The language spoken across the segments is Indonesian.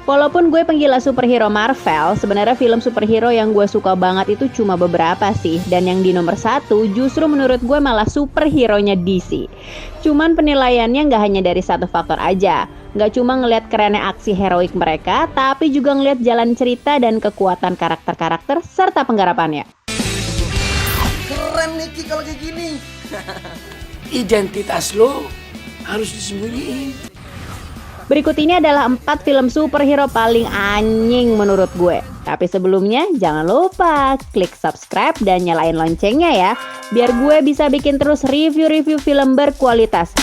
Walaupun gue penggila superhero Marvel, sebenarnya film superhero yang gue suka banget itu cuma beberapa sih. Dan yang di nomor 1 justru menurut gue malah superhero-nya DC. Cuman penilaiannya nggak hanya dari satu faktor aja. Nggak cuma ngelihat kerennya aksi heroik mereka, tapi juga ngelihat jalan cerita dan kekuatan karakter-karakter serta penggarapannya. Keren nih Ki kalau kayak gini. Identitas lo harus disembunyiin. Berikut ini adalah 4 film superhero paling anjing menurut gue. Tapi sebelumnya jangan lupa klik subscribe dan nyalain loncengnya ya, biar gue bisa bikin terus review-review film berkualitas.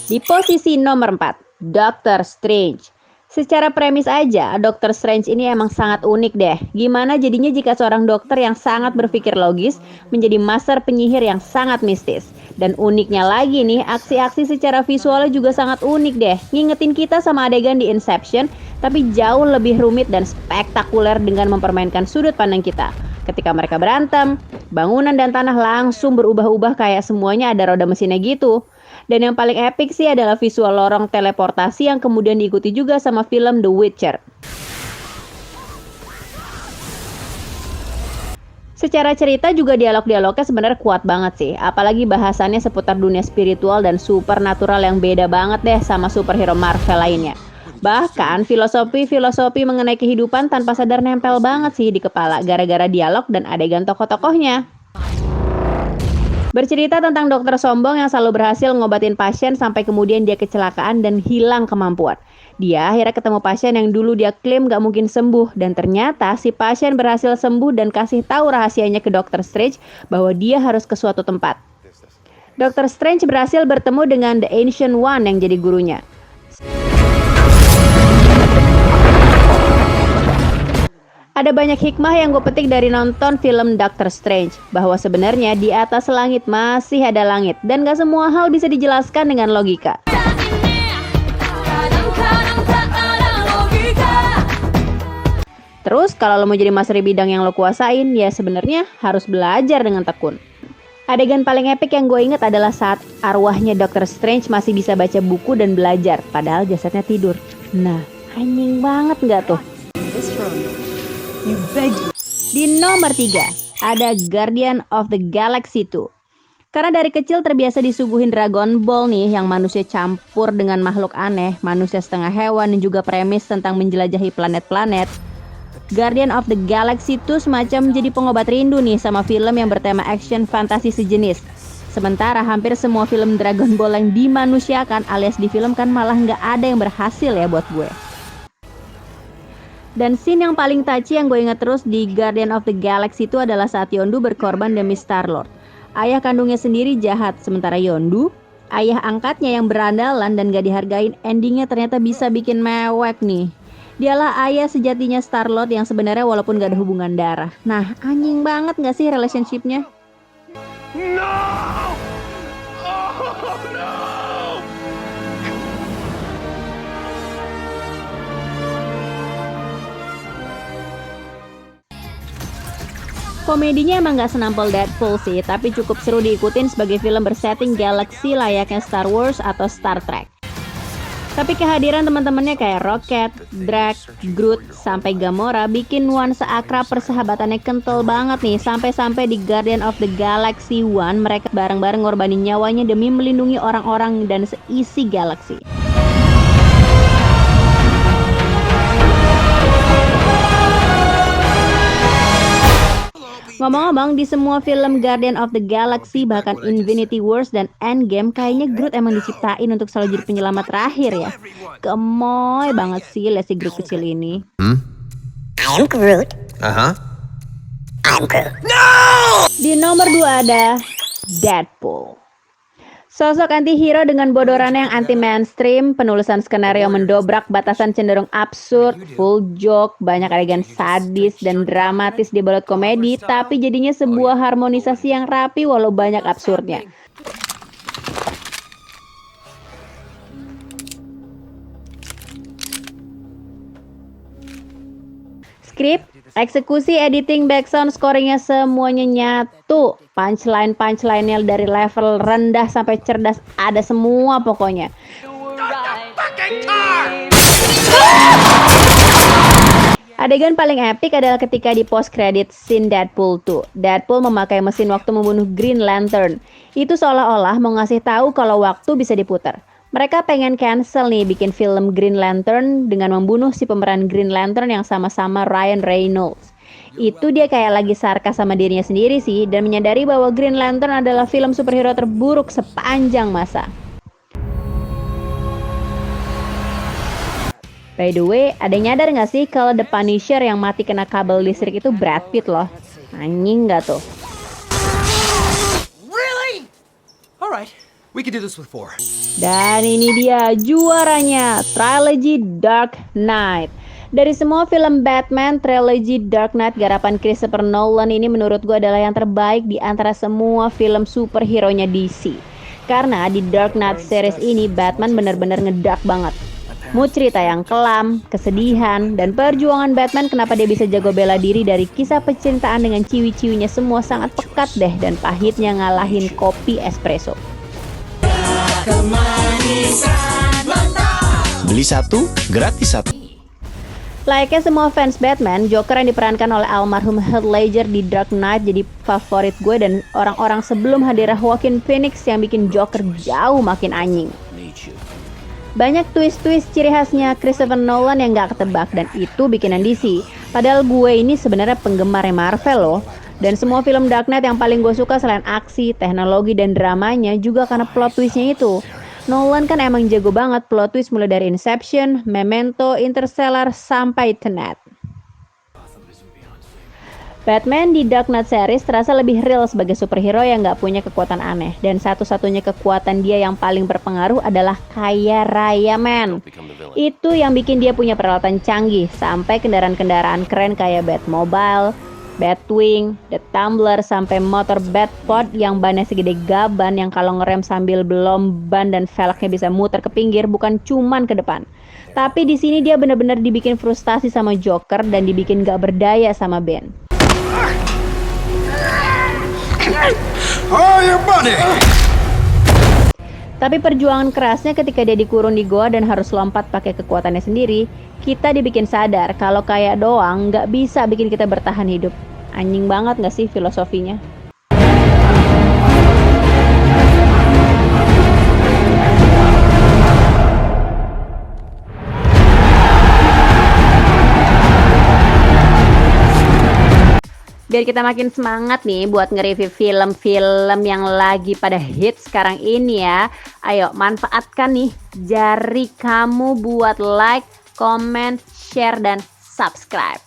Di posisi nomor 4, Doctor Strange. Secara premis aja, Doctor Strange ini emang sangat unik deh. Gimana jadinya jika seorang dokter yang sangat berpikir logis menjadi master penyihir yang sangat mistis. Dan uniknya lagi nih, aksi-aksi secara visualnya juga sangat unik deh. Ngingetin kita sama adegan di Inception, tapi jauh lebih rumit dan spektakuler dengan mempermainkan sudut pandang kita. Ketika mereka berantem, bangunan dan tanah langsung berubah-ubah kayak semuanya ada roda mesinnya gitu. Dan yang paling epic sih adalah visual lorong teleportasi yang kemudian diikuti juga sama film The Witcher. Secara cerita juga dialog-dialognya sebenarnya kuat banget sih. Apalagi bahasannya seputar dunia spiritual dan supernatural yang beda banget deh sama superhero Marvel lainnya. Bahkan filosofi mengenai kehidupan tanpa sadar nempel banget sih di kepala gara-gara dialog dan adegan tokoh-tokohnya. Bercerita tentang dokter sombong yang selalu berhasil ngobatin pasien sampai kemudian dia kecelakaan dan hilang kemampuan. Dia akhirnya ketemu pasien yang dulu dia klaim gak mungkin sembuh, dan ternyata si pasien berhasil sembuh dan kasih tahu rahasianya ke Dr. Strange bahwa dia harus ke suatu tempat. Dr. Strange berhasil bertemu dengan The Ancient One yang jadi gurunya. Ada banyak hikmah yang gue petik dari nonton film Doctor Strange, bahwa sebenarnya di atas langit masih ada langit, dan gak semua hal bisa dijelaskan dengan logika. Terus kalau lo mau jadi master di bidang yang lo kuasain, ya sebenarnya harus belajar dengan tekun. Adegan paling epik yang gue inget adalah saat arwahnya Doctor Strange masih bisa baca buku dan belajar, padahal jasadnya tidur. Nah, anjing banget gak tuh? Di nomor 3, ada Guardian of the Galaxy 2. Karena dari kecil terbiasa disuguhin Dragon Ball nih, yang manusia campur dengan makhluk aneh, manusia setengah hewan, dan juga premis tentang menjelajahi planet-planet. Guardian of the Galaxy 2 semacam jadi pengobat rindu nih sama film yang bertema action fantasi sejenis. Sementara hampir semua film Dragon Ball yang dimanusiakan alias difilmkan malah nggak ada yang berhasil ya buat gue. Dan scene yang paling touchy yang gue ingat terus di Guardian of the Galaxy itu adalah saat Yondu berkorban demi Star-Lord. Ayah kandungnya sendiri jahat, sementara Yondu, ayah angkatnya yang berandalan dan gak dihargain, endingnya ternyata bisa bikin mewek nih. Dialah ayah sejatinya Star-Lord yang sebenarnya walaupun gak ada hubungan darah. Nah, anjing banget gak sih relationship-nya? No! Oh, no! Komedinya emang gak senampol Deadpool sih, tapi cukup seru diikutin sebagai film bersetting galaksi layaknya Star Wars atau Star Trek. Tapi kehadiran teman-temannya kayak Rocket, Drax, Groot, sampai Gamora bikin nuansa akrab persahabatannya kental banget nih. Sampai-sampai di Guardian of the Galaxy 1 mereka bareng-bareng ngorbanin nyawanya demi melindungi orang-orang dan seisi galaksi. Ngomong-ngomong, di semua film Guardian of the Galaxy, bahkan Infinity Wars dan Endgame, kayaknya Groot emang diciptain untuk selalu jadi penyelamat terakhir ya. Gemoy banget sih lihat si Groot kecil ini. I'm Groot. I'm Groot. Di nomor 2 ada Deadpool. Sosok anti-hero dengan bodorannya yang anti-mainstream, penulisan skenario mendobrak batasan cenderung absurd, full joke, banyak adegan sadis dan dramatis dibalut komedi, tapi jadinya sebuah harmonisasi yang rapi walau banyak absurdnya. Skrip, Eksekusi, editing, backsound, scoringnya semuanya nyatu. Punchline-punchline-nya dari level rendah sampai cerdas ada semua pokoknya. Adegan paling epic adalah ketika di post credit scene Deadpool 2. Deadpool memakai mesin waktu membunuh Green Lantern. Itu seolah-olah mau ngasih tahu kalau waktu bisa diputar. Mereka pengen cancel nih bikin film Green Lantern dengan membunuh si pemeran Green Lantern yang sama-sama Ryan Reynolds. Itu dia kayak lagi sarkas sama dirinya sendiri sih dan menyadari bahwa Green Lantern adalah film superhero terburuk sepanjang masa. By the way, ada yang nyadar gak sih kalau The Punisher yang mati kena kabel listrik itu Brad Pitt loh? Anjing gak tuh? Really? Alright, we can do this with 4. Dan ini dia juaranya, Trilogy Dark Knight. Dari semua film Batman, Trilogy Dark Knight garapan Christopher Nolan ini menurut gue adalah yang terbaik di antara semua film superhero-nya DC. Karena di Dark Knight series ini Batman bener-bener ngedark banget. Mood cerita yang kelam, kesedihan, dan perjuangan Batman kenapa dia bisa jago bela diri dari kisah percintaan dengan ciwi-ciwinya semua sangat pekat deh dan pahitnya ngalahin kopi espresso. Beli satu, gratis satu. Layaknya semua fans Batman, Joker yang diperankan oleh almarhum Heath Ledger di Dark Knight jadi favorit gue dan orang-orang sebelum hadirnya Joaquin Phoenix yang bikin Joker jauh makin anjing. Banyak twist-twist ciri khasnya Christopher Nolan yang gak ketebak dan itu bikinan DC. Padahal gue ini sebenarnya penggemarnya Marvel loh. Dan semua film Dark Knight yang paling gue suka selain aksi, teknologi, dan dramanya juga karena plot twistnya itu. Nolan kan emang jago banget plot twist mulai dari Inception, Memento, Interstellar, sampai Tenet. Batman di Dark Knight series terasa lebih real sebagai superhero yang gak punya kekuatan aneh. Dan satu-satunya kekuatan dia yang paling berpengaruh adalah kaya raya man. Itu yang bikin dia punya peralatan canggih, sampai kendaraan-kendaraan keren kayak Batmobile, Batwing, The Tumbler, sampai motor Batpod yang bannya segede gaban yang kalau ngerem sambil belum ban dan velgnya bisa muter ke pinggir bukan cuman ke depan. Tapi di sini dia benar-benar dibikin frustasi sama Joker dan dibikin gak berdaya sama Ben. Oh, your buddy! Tapi perjuangan kerasnya ketika dia dikurung di goa dan harus lompat pakai kekuatannya sendiri, kita dibikin sadar kalau kayak doang nggak bisa bikin kita bertahan hidup. Anjing banget nggak sih filosofinya? Biar kita makin semangat nih buat nge-review film-film yang lagi pada hits sekarang ini ya. Ayo manfaatkan nih jari kamu buat like, comment, share, dan subscribe.